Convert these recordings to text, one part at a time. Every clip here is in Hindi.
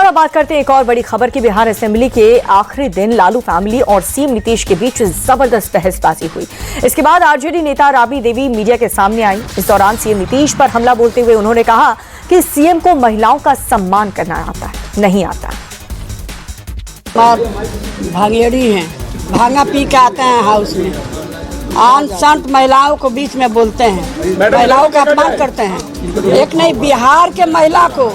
अब बात करते हैं एक और बड़ी खबर की। बिहार असेंबली के आखिरी दिन लालू फैमिली और सीएम नीतीश के बीच जबरदस्त बहसबाजी हुई। इसके बाद आरजेडी नेता राबड़ी देवी मीडिया के सामने आई। इस दौरान सीएम नीतीश पर हमला बोलते हुए उन्होंने कहा कि सीएम को महिलाओं का सम्मान करना नहीं आता। भांगेड़ी हैं, भांगा पी के आते हैं हाउस में, अनसंट महिलाओं को बीच में बोलते हैं, महिलाओं का अपमान करते हैं। एक नहीं, बिहार के महिला को,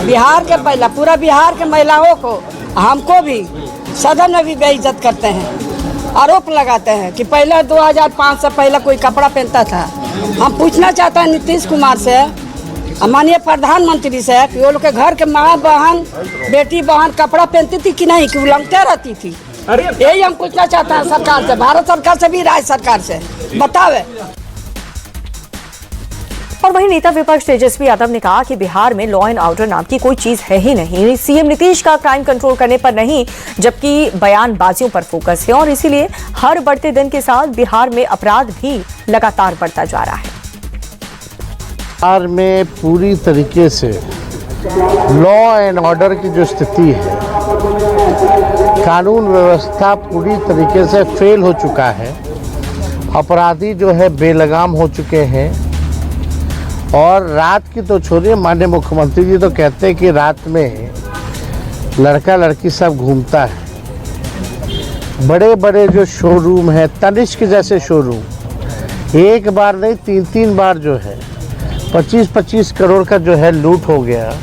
बिहार के महिला, पूरा बिहार के महिलाओं को, हमको भी सदन में भी बेइज्जत करते हैं। आरोप लगाते हैं कि पहले 2005 से पहले कोई कपड़ा पहनता था। हम पूछना चाहते हैं नीतीश कुमार से, माननीय प्रधानमंत्री से, कि वो लोग के घर के माँ बहन, बेटी बहन कपड़ा पहनती थी कि नहीं, कि उलंघते रहती थी। यही हम पूछना चाहते हैं सरकार से, भारत सरकार से भी, राज्य सरकार से बतावे। और वहीं नेता विपक्ष तेजस्वी यादव ने कहा कि बिहार में लॉ एंड ऑर्डर नाम की कोई चीज है ही नहीं। सीएम नीतीश का क्राइम कंट्रोल करने पर नहीं, जबकि बयानबाजियों पर फोकस है और इसीलिए हर बढ़ते दिन के साथ बिहार में अपराध भी लगातार बढ़ता जा रहा है। बिहार में पूरी तरीके से लॉ एंड ऑर्डर की जो स्थिति है, कानून व्यवस्था पूरी तरीके से फेल हो चुका है। अपराधी जो है बेलगाम हो चुके हैं और रात की तो छोड़िए, माननीय मुख्यमंत्री जी तो कहते हैं कि रात में लड़का लड़की सब घूमता है। बड़े बड़े जो शोरूम है, तनिष्क जैसे शोरूम, एक बार नहीं 3 बार जो है 25-25 करोड़ का जो है लूट हो गया।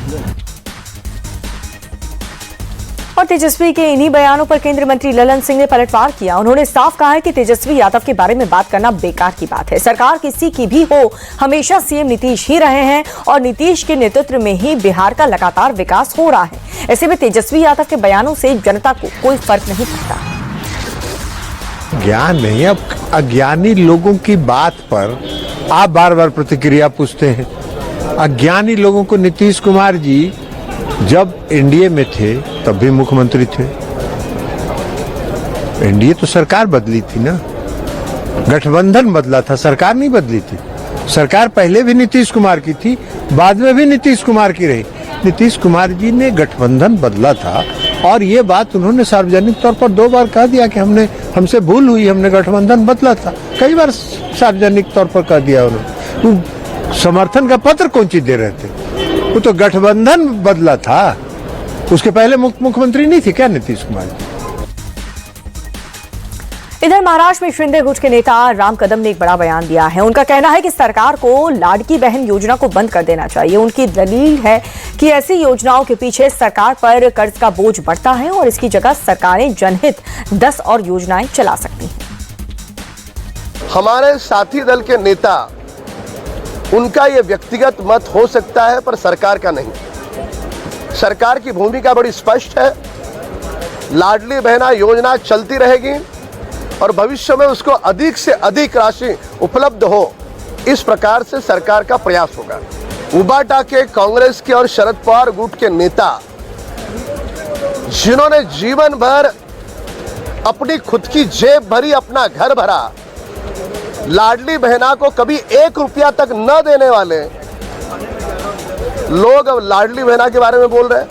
और तेजस्वी के इन्हीं बयानों पर केंद्रीय मंत्री ललन सिंह ने पलटवार किया। उन्होंने साफ कहा है कि तेजस्वी यादव के बारे में बात करना बेकार की बात है। सरकार किसी की भी हो, हमेशा सीएम नीतीश ही रहे हैं और नीतीश के नेतृत्व में ही बिहार का लगातार विकास हो रहा है। ऐसे में तेजस्वी यादव के बयानों से जनता को कोई फर्क नहीं पड़ता। ज्ञान नहीं, अब अज्ञानी लोगों की बात पर आप बार बार प्रतिक्रिया पूछते हैं। अज्ञानी लोगों को, नीतीश कुमार जी जब एनडीए में थे तब भी मुख्यमंत्री थे। एनडीए तो सरकार बदली थी ना, गठबंधन बदला था, सरकार नहीं बदली थी। सरकार पहले भी नीतीश कुमार की थी, बाद में भी नीतीश कुमार की रही। नीतीश कुमार जी ने गठबंधन बदला था और ये बात उन्होंने सार्वजनिक तौर पर 2 बार कह दिया कि हमसे भूल हुई, हमने गठबंधन बदला था। कई बार सार्वजनिक तौर पर कह दिया उन्होंने। समर्थन का पत्र कौन चीज दे रहे थे? वो तो गठबंधन बदला था, उसके पहले मुख्यमंत्री नहीं थे क्या नीतीश कुमार जी? इधर महाराष्ट्र में शिंदे गुट के नेता राम कदम ने एक बड़ा बयान दिया है। उनका कहना है कि सरकार को लाडकी बहन योजना को बंद कर देना चाहिए। उनकी दलील है कि ऐसी योजनाओं के पीछे सरकार पर कर्ज का बोझ बढ़ता है और इसकी जगह सरकारें जनहित 10 और योजनाएं चला सकती हैं। हमारे साथी दल के नेता, उनका ये व्यक्तिगत मत हो सकता है पर सरकार का नहीं। सरकार की भूमिका बड़ी स्पष्ट है। लाडली बहना योजना चलती रहेगी और भविष्य में उसको अधिक से अधिक राशि उपलब्ध हो, इस प्रकार से सरकार का प्रयास होगा। उबाटा के कांग्रेस के और शरद पवार गुट के नेता, जिन्होंने जीवन भर अपनी खुद की जेब भरी, अपना घर भरा, लाडली बहना को कभी 1 रुपया तक न देने वाले लोग अब लाडली बहना के बारे में बोल रहे हैं।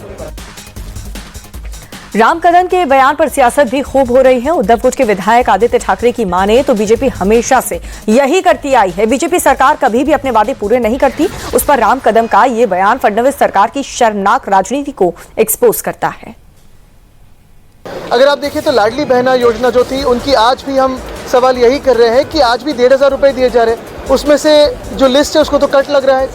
राम कदम के बयान पर सियासत भी खूब हो रही है। उद्धव गुट के विधायक आदित्य ठाकरे की माने तो बीजेपी हमेशा से यही करती आई है। बीजेपी सरकार कभी भी अपने वादे पूरे नहीं करती। उस पर राम कदम का ये बयान फडणवीस सरकार की शर्मनाक राजनीति को एक्सपोज करता है। अगर आप देखें तो लाडली बहना योजना जो थी, उनकी आज भी हम सवाल यही कर रहे हैं कि आज भी 1,500 रुपए दिए जा रहे हैं। उसमें से जो लिस्ट है उसको तो कट लग रहा है,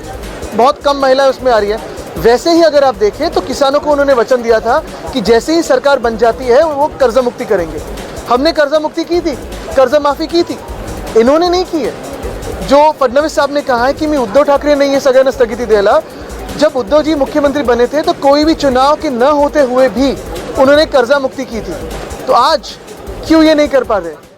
बहुत कम महिलाएं उसमें आ रही है। वैसे ही अगर आप देखें तो किसानों को उन्होंने वचन दिया था कि जैसे ही सरकार बन जाती है वो कर्जा मुक्ति करेंगे। हमने कर्जा मुक्ति की थी, कर्जा माफी की थी, इन्होंने नहीं की है। जो फडणवीस साहब ने कहा है कि मैं उद्धव ठाकरे नहीं है सगळ्यांना स्थगिती द्यायला, जब उद्धव जी मुख्यमंत्री बने थे तो कोई भी चुनाव के न होते हुए भी उन्होंने कर्जा मुक्ति की थी। तो आज क्यों ये नहीं कर पा रहे?